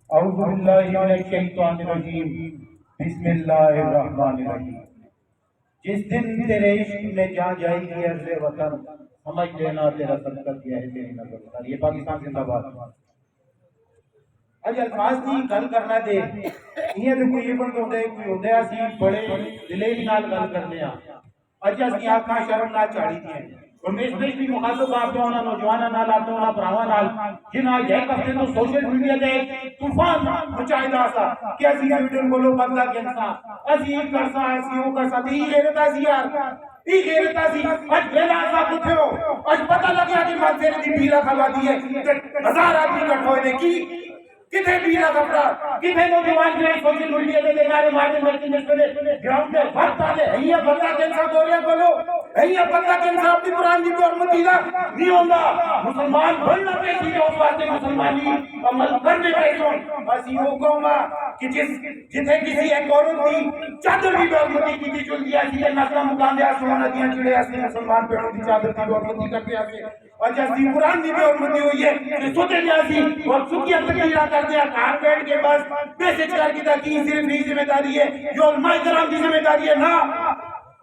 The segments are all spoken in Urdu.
اعوذ باللہ من الشیطان الرجیم بسم اللہ الرحمن الرحیم۔ جس دن تیرے عشق میں جہاں جائے گی عرض وطن، سمجھ لینا تیرا صدقہ کیا ہے تیری نظر۔ یہ پاکستان زندہ باد۔ اج الفاظ کی گل کرنا دے یہ تو کوئی بند ہوندے کوئی ہوندے اسی بڑے دلیری نال گل کرنے ہاں۔ اج اسی آنکھاں شرم نال چاڑی دیاں اور میں اس میں بھی مخاطب آپ جو ہونا نوجواناں نال آپ جو ہونا براواں نال جنہاں ایک ہفتے تو سوشل میڈیا تے طوفان مچائے دا سا کہ اسی ویڈیو کولو بدلا کینسا اسی کرسا اسی او کرسا تے یہ غیرت اسی یار یہ غیرت اسی اج ویلا سا کتے ہو اج پتہ لگیا کہ منظر دی پیلا کھوا دی ہے ہزار آدمی اکٹھے ہوئے نے کی کتنے پیلا کپڑا کتنے نوجوان جو سوشل میڈیا تے دیکھا مارٹن مارٹن نے گراؤنڈ تے وقت آ گئے یہ بدلا کینسا بولے بولو یہ پتہ کہ انصاف کی قرآن کی حکمت دیدا نہیں ہوندا مسلمان بننا پیسی جو واسطے مسلمانی عمل کرنے پیسوں اسی وہ قوم کہ جتھے کسی ایک عورت کی چادر کی حکمتی کی تھی چل دیا سی نسل مقام دیا سونا دیا چڑے اسی مسلمان پیڑوں کی چادر کی حکمتی کرتے آتے اور جیسی قرآن کی حکمتی ہوئی ہے کہ سوتے دیا سی اور سکیہ تکیرہ کر دیا کار بیٹھ کے بس میسج کر کی تاکہ صرف نہیں ذمہ داری ہے جو علماء کرام کی ذمہ داری ہے نا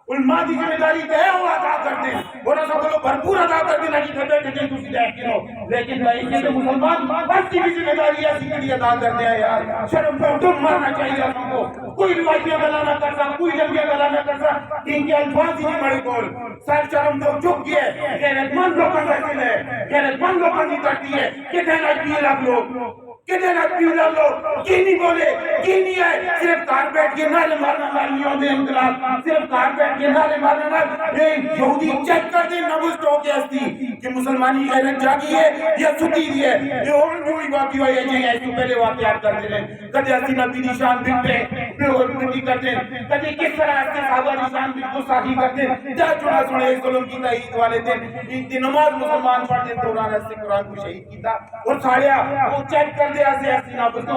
علماء کی ذمہ داری تے وہ ادا کرتے ہیں اور ایسا بولو بھرپور ادا کرتے ہیں کہ تھبے تھے دوسری دیکھ کے ہو لیکن بھائی اس سے مسلمان بس کی بھی ذمہ داری ایسی کڑی ادا کرتے ہیں یار شرم کو ڈم مارنا چاہیے ہم کو کوئی روایتیں گلا نہ کر سا کوئی جنگیں گلا نہ کر سا ان کے الفاظ ہی نہیں بڑے بول سر شرم تو چک گئے غیرت مند لوگوں کا دل ہے غیرت مند لوگوں کی کرتی ہے کتنے نہ لاکھ لوگ کتنے نہ پیلا لوگ کی نہیں بولے کی نہیں ہے صرف کارپیٹ کے نالے مارنا مارنیوں دے انقلاب صرف کارپیٹ کے نالے مارنا مارنیوں دے یہودی چیک کر دے نبوز ٹوکے ہستی کہ مسلمانی غیرت جاگی ہے یا سکی دی ہے یہ اور جوئی باقی ہوئی ہے جنہیں ایسو پہلے واقعات کر دے لیں کدے ہستی نبی نشان بنتے پھر اور بنتی کرتے کدے کس طرح ہستے صحابہ نشان بن کو ساکی کرتے جا چنا سنے ایک ظلم کی تحید والے دن ایک دن نماز مسلمان پڑھتے دوران ہستے قرآن کو شہید کیتا اور ساڑیا وہ چیک کر دے ایسے ایسی نابستے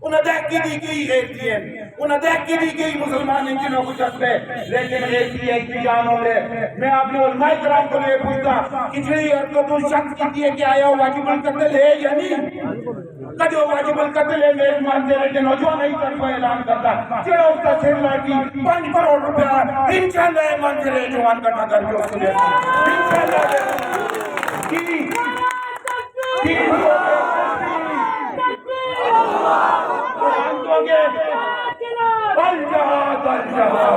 انہیں دیکھ کی دی گئی غیرتی ہے انہیں دیکھ کی دی گئی مسلمان ان جنہوں کو جذبے لیکن غیرتی ایک بھی جان ہو رہے میں آپ نے علماء کرام کو لئے پوچھتا کچھلی حرکت تو شخص کی ہے کہ آیا واجب القتل ہے یا نہیں کدھو واجب القتل ہے میرے مانتے رہے نوجوان نہیں کر کو اعلان کرتا چڑا اس کا سر لاٹی 5 کروڑ روپیہ انشاءاللہ مانتے رہے جوان کا نگر جو سنے انشاءاللہ الجہاد الجہاد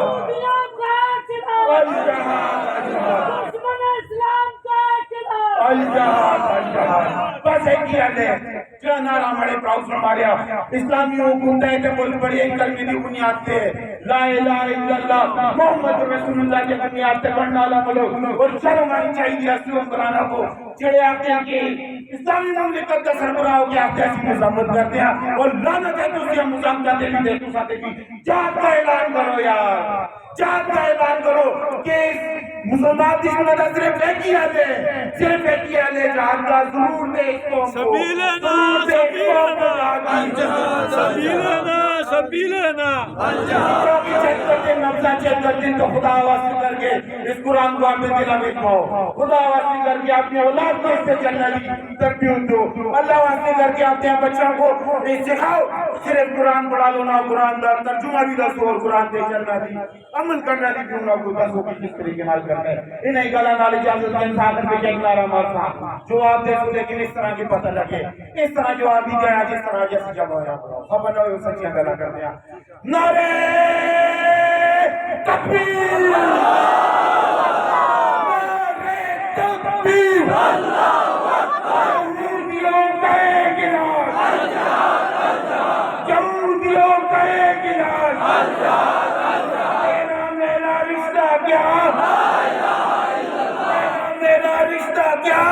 الجہاد الجہاد بس ایک ہی آنے جو نارا ہمارے پراؤس ہماریا اسلامی حکومت ہے کہ ملک بڑی ایک کلمی دی بنیاد تے لا الہ الا اللہ محمد رسول اللہ کے بنیاد تے بڑھنا اللہ ملک اور شرم آنی چاہیے اسلام قرآنہ کو چڑے آتے ہیں کہ اسلامی مملکت کا سربراہ ہو کے آپ ایسی مزامت کرتے ہیں اور لعنت ہے دوسری ہم مزام جاتے بھی دیکھو ساتے بھی جہاد کا اعلان کرو یار جہاد کا اعلان کرو کہ مسلمان کی سنت صرف ایک ہی آلے صرف ایک ہی آلے جہاد کا ضرور دے اس قوم کو سبیلنا سبیلنا سبیلنا سبیلنا کیونکہ چیک کرتے نفسہ چیک کرتے تو خدا واسطے کر کے اس قرآن کو آپ نے دلہ میں کھاؤ خدا واسطے کر کے اپنے اولاد کو اس سے جنری تربیت دو اللہ واسطے کر کے اپنے بچوں کو سکھاؤ صرف قرآن پڑھا لو نہ قرآن دا ترجمہ بھی دسو اور قرآن دے چلنا دی عمل کرنا دی کیوں نہ کو دسو کہ کس طریقے نال کرنا ہے انہیں گلا نال اجازت کے انسان پہ ایک نعرہ مارتا جواب دے تو لیکن اس طرح کی پتہ لگے اس طرح جواب دی جائے جس طرح جیسی جگہ ہے خبر نہ ہو سچیاں گلا کر دیا نعرے تکبیر نعرے تکبیر اللہ اکبر یہودیوں کا ایک علاج یہودیوں کا ایک علاج تیرا میرا رشتہ کیا میرا رشتہ کیا